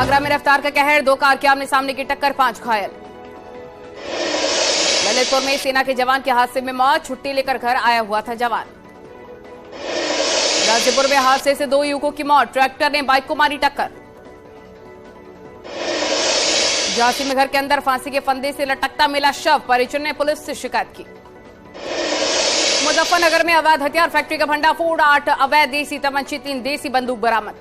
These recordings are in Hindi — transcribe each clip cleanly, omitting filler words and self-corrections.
आगरा में रफ्तार का कहर, 2 कार के आमने सामने की टक्कर, 5 घायल। ललितपुर में सेना के जवान के हादसे में मौत, छुट्टी लेकर घर आया हुआ था जवान। गाजीपुर में हादसे से 2 युवकों की मौत, ट्रैक्टर ने बाइक को मारी टक्कर। झांसी में घर के अंदर फांसी के फंदे से लटकता मिला शव, परिजन ने पुलिस से शिकायत की। मुजफ्फरनगर में अवैध हथियार फैक्ट्री का भंडाफोड़, 8 अवैध देसी तमंचे, 3 देसी बंदूक बरामद।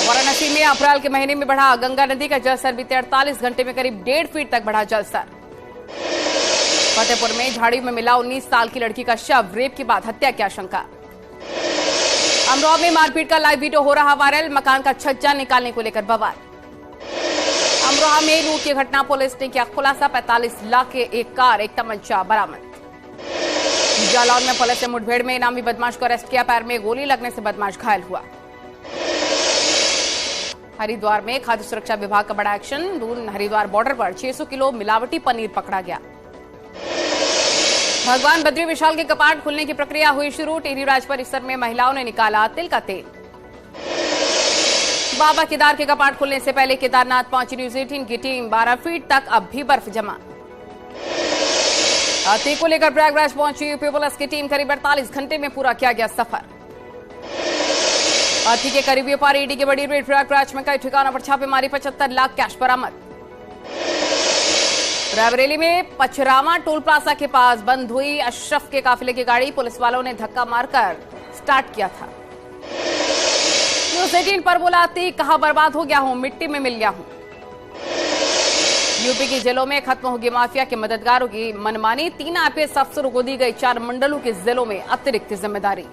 वाराणसी में अप्रैल के महीने में बढ़ा गंगा नदी का जलस्तर, बीते 48 घंटे में करीब 1.5 फीट तक बढ़ा जलस्तर। फतेहपुर में झाड़ी में मिला 19 साल की लड़की का शव, रेप के बाद हत्या की आशंका। अमरोहा में मारपीट का लाइव वीडियो हो रहा वायरल, मकान का छज्जा निकालने को लेकर बवाल। अमरोहा में लूट की घटना, पुलिस ने किया खुलासा, 45 लाख के 1 कार, 1 तमंचा बरामद। जालौन में पुलिस ने मुठभेड़ में इनामी बदमाश को अरेस्ट किया, पैर में गोली लगने से बदमाश घायल हुआ। हरिद्वार में खाद्य सुरक्षा विभाग का बड़ा एक्शन, दून हरिद्वार बॉर्डर पर 600 किलो मिलावटी पनीर पकड़ा गया। भगवान बद्री विशाल के कपाट खुलने की प्रक्रिया हुई शुरू, टिहरी राज परिसर में महिलाओं ने निकाला तिल का तेल। बाबा केदार के कपाट खुलने से पहले केदारनाथ पहुंची न्यूज 18 की टीम, 12 फीट तक अब भी बर्फ जमा। हाथी को लेकर प्रयागराज पहुंची यूपी पुलिस की टीम, करीब 48 घंटे में पूरा किया गया सफर। हाथी के करीबियों पर ईडी की बड़ी रेड, प्रयागराज में कई ठिकानों पर छापेमारी, 75 लाख कैश बरामद। रायबरेली में पचरामा टोल प्लाजा के पास बंद हुई अशरफ के काफिले की गाड़ी, पुलिस वालों ने धक्का मारकर स्टार्ट किया था। न्यूज 18 पर बोला अतीक, कहा बर्बाद हो गया हूं, मिट्टी में मिल गया हूं। यूपी की जेलों में खत्म होगी माफिया के मददगारों की मनमानी, 3 आईपीएस अफसरों को दी गई 4 मंडलों के जिलों में अतिरिक्त जिम्मेदारी।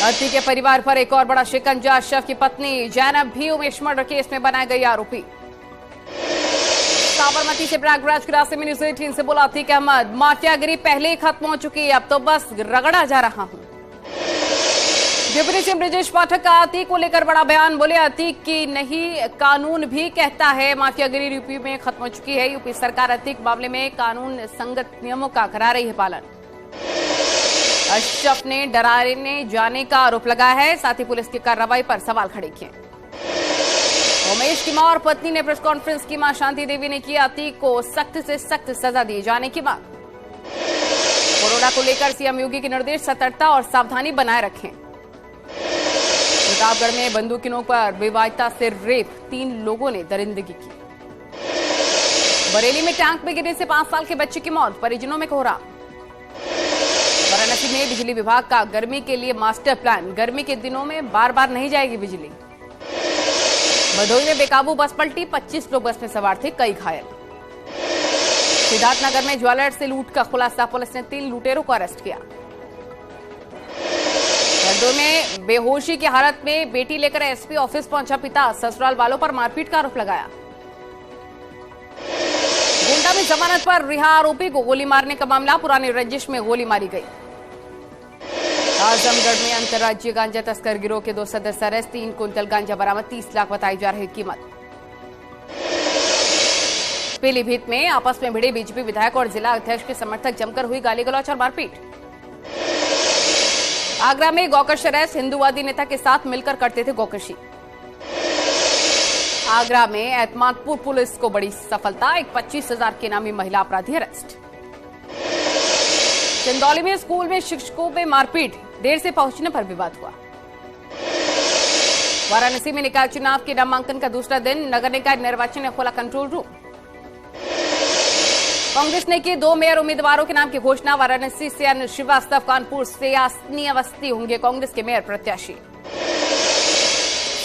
अतीक के परिवार पर एक और बड़ा शिकंजा, अशरफ की पत्नी जैनब भी उमेश मर्डर केस में बनाई गई आरोपी। साबरमती से प्रयागराज के रास्ते में न्यूज 18 से बोला अतीक अहमद, माफियागिरी पहले ही खत्म हो चुकी है, अब तो बस रगड़ा जा रहा हूं। डिप्टी सीएम ब्रजेश पाठक का अतीक को लेकर बड़ा बयान, बोले अतीक की नहीं कानून भी कहता है माफियागिरी यूपी में खत्म हो चुकी है। यूपी सरकार अतीक मामले में कानून संगत नियमों का करा रही है पालन। अशरफ ने डराने जाने का आरोप लगाया है, साथ ही पुलिस की कार्रवाई पर सवाल खड़े किए। उमेश की मां और पत्नी ने प्रेस कॉन्फ्रेंस की, मां शांति देवी ने किया अतीक को सख्त से सख्त सजा दिए जाने की मांग। कोरोना को लेकर सीएम योगी के निर्देश, सतर्कता और सावधानी बनाए रखें। प्रतापगढ़ में बंदूक की नोक पर बेवाजिता से रेप, 3 लोगों ने दरिंदगी की। बरेली में टैंक में गिरने से 5 साल के बच्चे की मौत, परिजनों में कोहराम। वाराणसी में बिजली विभाग का गर्मी के लिए मास्टर प्लान, गर्मी के दिनों में बार बार नहीं जाएगी बिजली। भदोही में बेकाबू बस पलटी, 25 लोग बस में सवार थे, कई घायल। सिद्धार्थनगर में ज्वेलर्स से लूट का खुलासा, पुलिस ने 3 लुटेरों को अरेस्ट किया। हरदोई में बेहोशी की हालत में बेटी लेकर एसपी ऑफिस पहुंचा पिता, ससुराल वालों पर मारपीट का आरोप लगाया। गोंडा में जमानत पर रिहा आरोपी को गोली मारने का मामला, पुरानी रंजिश में गोली मारी गई। आजमगढ़ में अंतर्राज्यीय गांजा तस्कर गिरोह के 2 सदस्य अरेस्ट, 3 कुंतल गांजा बरामद, 30 लाख बताई जा रही कीमत। पीलीभीत में आपस में भिड़े बीजेपी विधायक और जिला अध्यक्ष के समर्थक, जमकर हुई गाली गलौच और मारपीट। आगरा में गौकश अरेस्ट, हिंदूवादी नेता के साथ मिलकर करते थे गौकशी। आगरा में एतमादपुर पुलिस को बड़ी सफलता, एक 25,000 के नामी महिला अपराधी अरेस्ट। चंदौली में स्कूल में शिक्षकों में मारपीट, देर से पहुंचने पर विवाद हुआ। वाराणसी में निकाय चुनाव के नामांकन का दूसरा दिन, नगर निकाय निर्वाचन ने खोला कंट्रोल रूम। कांग्रेस ने की 2 मेयर उम्मीदवारों के नाम की घोषणा, वाराणसी से अनिल श्रीवास्तव, कानपुर से यास्नी अवस्थी होंगे कांग्रेस के मेयर प्रत्याशी।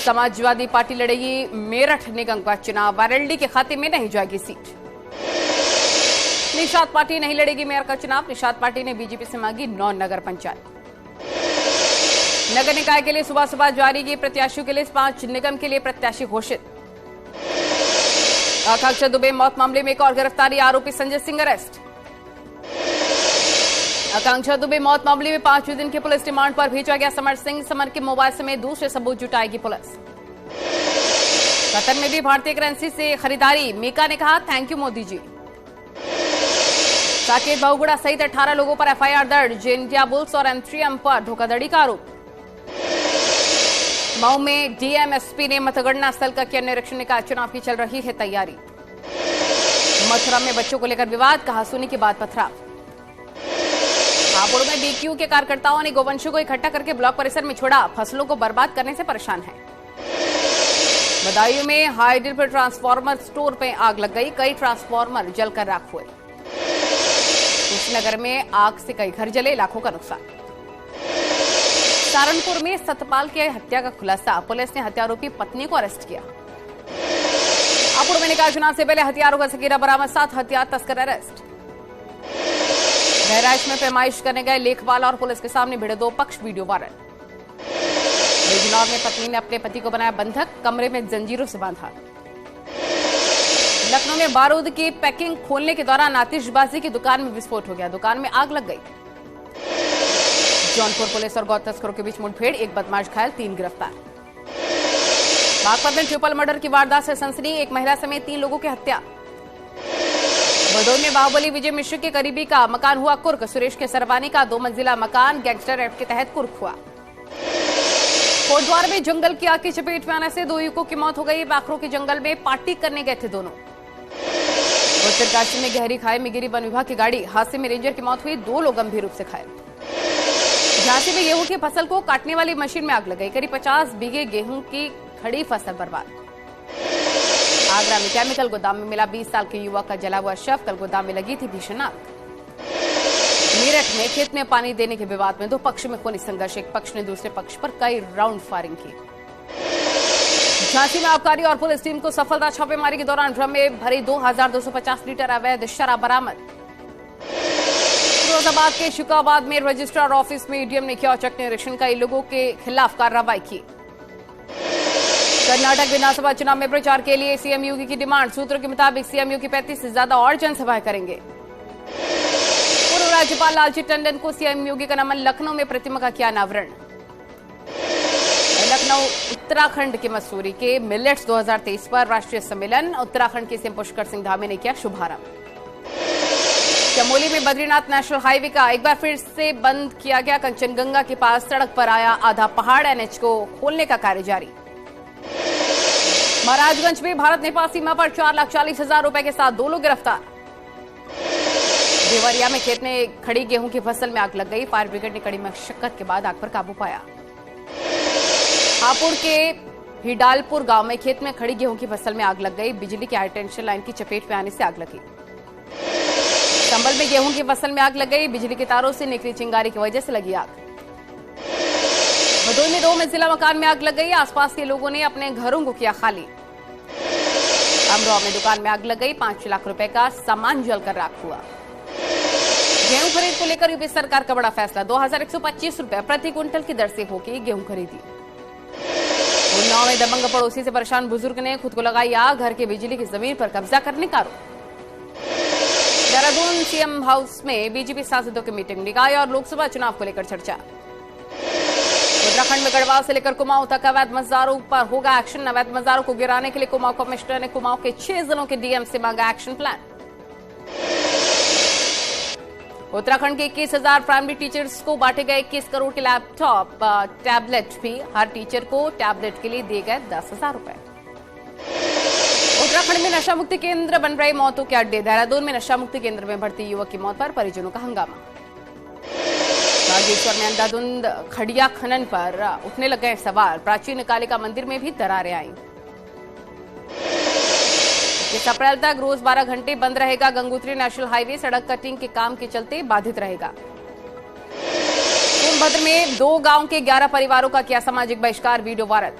समाजवादी पार्टी लड़ेगी मेरठ निगम का चुनाव, वारल्डी के खाते में नहीं जाएगी सीट। निषाद पार्टी नहीं लड़ेगी मेयर का चुनाव, निषाद पार्टी ने बीजेपी से मांगी 9 नगर पंचायत। नगर निकाय के लिए सुबह सुबह जारी की प्रत्याशियों के लिए 5 निगम के लिए प्रत्याशी घोषित। आकांक्षा दुबे मौत मामले में एक और गिरफ्तारी, आरोपी संजय सिंह अरेस्ट। आकांक्षा दुबे मौत मामले में 5वें दिन की पुलिस रिमांड पर भेजा गया समर सिंह, समर के मोबाइल समेत दूसरे सबूत जुटाएगी पुलिस। कतर में भी भारतीय करेंसी से खरीदारी, मीका ने कहा थैंक यू मोदी जी। साकेत बहुगुड़ा सहित 18 लोगों पर एफआईआर दर्ज, इंडिया बुल्स और एम3M पर धोखाधड़ी का आरोप। मऊ में डीएम एसपी ने मतगणना स्थल का किया निरीक्षण, ने कहा चुनाव की चल रही है तैयारी। मथुरा में बच्चों को लेकर विवाद, कहासुनी के बाद पथराव। हापुड़ में बीक्यू के कार्यकर्ताओं ने गोवंशों को इकट्ठा करके ब्लॉक परिसर में छोड़ा, फसलों को बर्बाद करने से परेशान है। बदायूं में हाईडल पर ट्रांसफार्मर स्टोर पे आग लग गई, कई ट्रांसफार्मर जलकर राख हुए। कुशीनगर में आग से कई घर जले, लाखों का नुकसान। सहारनपुर में सतपाल की हत्या का खुलासा, पुलिस ने हत्यारोपी पत्नी को अरेस्ट किया। हापुड़ में निकाय चुनाव से पहले हथियारों का जखीरा बरामद, 7 हथियार तस्कर अरेस्ट। बहराइच में पैमाइश करने गए लेखपाल और पुलिस के सामने भिड़े 2 पक्ष, वीडियो वायरल। बिजनौर में पत्नी ने अपने पति को बनाया बंधक, कमरे में जंजीरों से बांधा। लखनऊ में बारूद की पैकिंग खोलने के दौरान आतिशबाजी की दुकान में विस्फोट हो गया, दुकान में आग लग गई। जौनपुर पुलिस और गौ तस्करों के बीच मुठभेड़, 1 बदमाश घायल, 3 गिरफ्तार। बागपत में ट्रिपल मर्डर की वारदात से सनसनी, 1 महिला समेत 3 लोगों की हत्या। भदोही में बाहुबली विजय मिश्र के करीबी का मकान हुआ कुर्क, सुरेश के सरवानी का 2 मंजिला मकान गैंगस्टर एक्ट के तहत कुर्क हुआ। कोटद्वार में जंगल की आग की चपेट में आने से 2 युवकों की मौत हो गई, बाखरों के जंगल में पार्टी करने गए थे दोनों। उत्तरकाशी में गहरी खाई में गिरी वन विभाग की गाड़ी, हादसे में रेंजर की मौत हुई, 2 लोग गंभीर रूप से घायल। झांसी में गेहूं की फसल को काटने वाली मशीन में आग लग गई, करीब 50 बीघे गेहूं की खड़ी फसल बर्बाद। आगरा में केमिकल गोदाम में मिला 20 साल के युवक का जला हुआ शव, कल गोदाम में लगी थी भीषण आग। मेरठ में खेत में पानी देने के विवाद में 2 पक्ष में खूनी संघर्ष, एक पक्ष ने दूसरे पक्ष पर कई राउंड फायरिंग की। झांसी में आबकारी और पुलिस टीम को सफलता, छापेमारी के दौरान ड्रम में भरी 2250 लीटर अवैध शराब बरामद। फिरोजाबाद के शुकाबाद में रजिस्ट्रार ऑफिस में ईडीएम ने किया औचक निरीक्षण, कई लोगों के खिलाफ कार्रवाई की। कर्नाटक विधानसभा चुनाव में प्रचार के लिए सीएम योगी की डिमांड, सूत्रों के मुताबिक सीएम योगी 35 से ज्यादा और जनसभाएं करेंगे। पूर्व राज्यपाल लालजी टंडन को सीएम योगी का नमन, लखनऊ में प्रतिमा का किया अनावरण। लखनऊ उत्तराखंड के मसूरी के मिलेट्स 2023 पर राष्ट्रीय सम्मेलन, उत्तराखंड के सीएम पुष्कर सिंह धामी ने किया शुभारंभ। चमोली में बद्रीनाथ नेशनल हाईवे का एक बार फिर से बंद किया गया, कंचनगंगा के पास सड़क पर आया आधा पहाड़, एनएच को खोलने का कार्य जारी। महाराजगंज में भारत नेपाल सीमा पर 4,40,000 रुपए के साथ 2 लोग गिरफ्तार। देवरिया में खेत में खड़ी गेहूं की फसल में आग लग गई, फायर ब्रिगेड ने कड़ी मशक्कत के बाद आग पर काबू पाया। हापुड़ के हिडालपुर गांव में खेत में खड़ी गेहूं की फसल में आग लग गई, बिजली की हाई टेंशन लाइन की चपेट में आने से आग लगी। संभल में गेहूं की फसल में आग लग गई, बिजली के तारों से निकली चिंगारी की वजह से लगी आग। भदोही में 2 मंजिला मकान में आग लग गई, आसपास के लोगों ने अपने घरों को किया खाली। अमरोहा में दुकान में आग लग गई, 5 लाख रुपए का सामान जलकर राख हुआ। गेहूं खरीद को लेकर यूपी सरकार का बड़ा फैसला, 2125 रुपए प्रति क्विंटल की दर से होगी गेहूं खरीदी। उन्नाव में दबंग पड़ोसी से परेशान बुजुर्ग ने खुद को लगाई आग, घर के बिजली की जमीन पर कब्जा करने का आरोप। देहरादून सीएम हाउस में बीजेपी सांसदों की मीटिंग, निकाय और लोकसभा चुनाव को लेकर चर्चा। उत्तराखंड में गढ़वाल से लेकर कुमाऊं तक अवैध मज़ारों पर होगा एक्शन, अवैध मज़ारों को गिराने के लिए कुमाऊं कमिश्नर ने कुमाऊं के 6 जिलों के डीएम से मांगा एक्शन प्लान। उत्तराखंड के 21,000 प्राइमरी टीचर्स को बांटे गए 21 करोड़ के लैपटॉप, टैबलेट भी, हर टीचर को टैबलेट के लिए दिए गए 10,000 रुपए। उत्तराखंड में नशा मुक्ति केंद्र बन रहे मौतों के अड्डे, देहरादून में नशा मुक्ति केंद्र में भर्ती युवक की मौत पर परिजनों का हंगामा। बागेश्वर में अंधाधुंध खड़िया खनन पर उठने लग गए सवाल, प्राचीन कालिका मंदिर में भी दरारें आई। 21 अप्रैल तक रोज 12 घंटे बंद रहेगा गंगोत्री नेशनल हाईवे, सड़क कटिंग के काम के चलते बाधित रहेगा। सोनभद्र में 2 गांव के 11 परिवारों का किया सामाजिक बहिष्कार, वीडियो वायरल।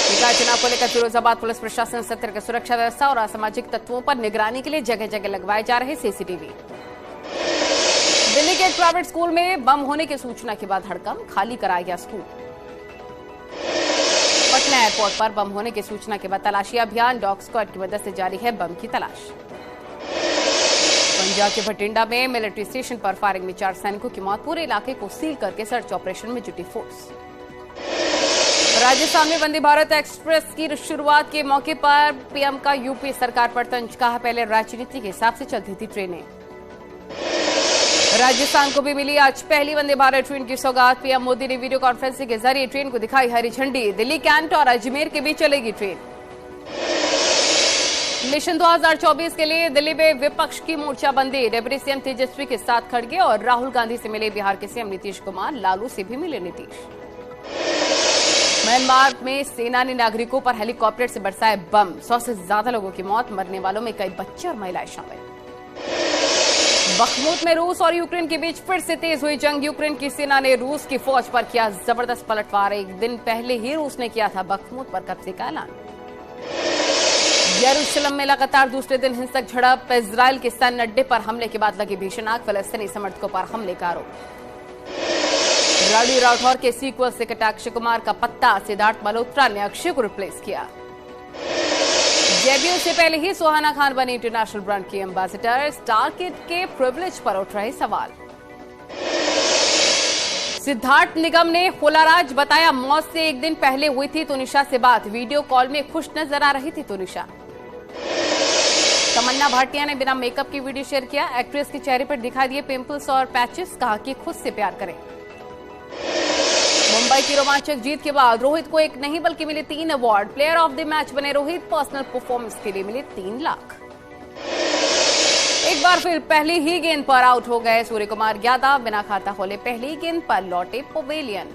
निकाय चुनाव को लेकर फिरोजाबाद पुलिस प्रशासन सतर्क, सुरक्षा व्यवस्था और असामाजिक तत्वों पर निगरानी के लिए जगह जगह लगवाए जा रहे सीसीटीवी। दिल्ली के एक प्राइवेट स्कूल में बम होने की सूचना के बाद हड़कंप, खाली कराया गया स्कूल। पटना एयरपोर्ट पर बम होने की सूचना के बाद तलाशी अभियान, डॉग स्क्वाड की मदद से जारी है बम की तलाश। पंजाब के भटिंडा में मिलिट्री स्टेशन पर फायरिंग में 4 सैनिकों की मौत, पूरे इलाके को सील करके सर्च ऑपरेशन में जुटी फोर्स। राजस्थान में वंदे भारत एक्सप्रेस की शुरुआत के मौके पर पीएम का यूपी सरकार पर तंज, कहा पहले राजनीति के हिसाब से चलती थी ट्रेनें। राजस्थान को भी मिली आज पहली वंदे भारत ट्रेन की सौगात। पीएम मोदी ने वीडियो कॉन्फ्रेंसिंग के जरिए ट्रेन को दिखाई हरी झंडी। दिल्ली कैंट और अजमेर के बीच चलेगी ट्रेन। मिशन 2024 के लिए दिल्ली में विपक्ष की मोर्चाबंदी। डिप्टी सीएम तेजस्वी के साथ खड़गे और राहुल गांधी से मिले बिहार के सीएम नीतीश कुमार। लालू से भी मिले नीतीश। म्यांमार में सेना ने नागरिकों पर हेलीकॉप्टर से बरसाए बम। 100 से ज्यादा लोगों की मौत, मरने वालों में कई बच्चे और महिलाएं शामिल। बखमुत में रूस और यूक्रेन के बीच फिर से तेज हुई जंग। यूक्रेन की सेना ने रूस की फौज पर किया जबरदस्त पलटवार। एक दिन पहले ही रूस ने किया था बखमुत पर कब्जे का ऐलान। यरूशलेम में लगातार दूसरे दिन हिंसक झड़प। इजरायल के सैन्य अड्डे पर हमले के बाद लगी भीषण आग। फलस्तीनी समर्थकों पर हमले का आरोप। रणवीर राठौर के सीक्वल से कटा अक्षय कुमार का पत्ता। सिद्धार्थ मल्होत्रा ने अक्षय को रिप्लेस किया। डेब्यू से पहले ही सुहाना खान बनी इंटरनेशनल ब्रांड की एम्बेसडर। स्टार किड के प्रिविलेज पर उठ रहे सवाल। सिद्धार्थ निगम ने होलाराज बताया मौत से एक दिन पहले हुई थी तुनिशा से बात। वीडियो कॉल में खुश नजर आ रही थी तुनिशा। तमन्ना भाटिया ने बिना मेकअप की वीडियो शेयर किया। एक्ट्रेस के चेहरे पर दिखाई दिए पिंपल्स और पैचेस। कहा कि खुद से प्यार करें। मुंबई की रोमांचक जीत के बाद रोहित को एक नहीं बल्कि मिले 3 award. Player of the match बने रोहित। पर्सनल परफॉर्मेंस के लिए मिले 3 लाख। एक बार फिर पहली ही गेंद पर आउट हो गए सूर्य कुमार यादव। बिना खाता खोले पहली गेंद पर लौटे पवेलियन।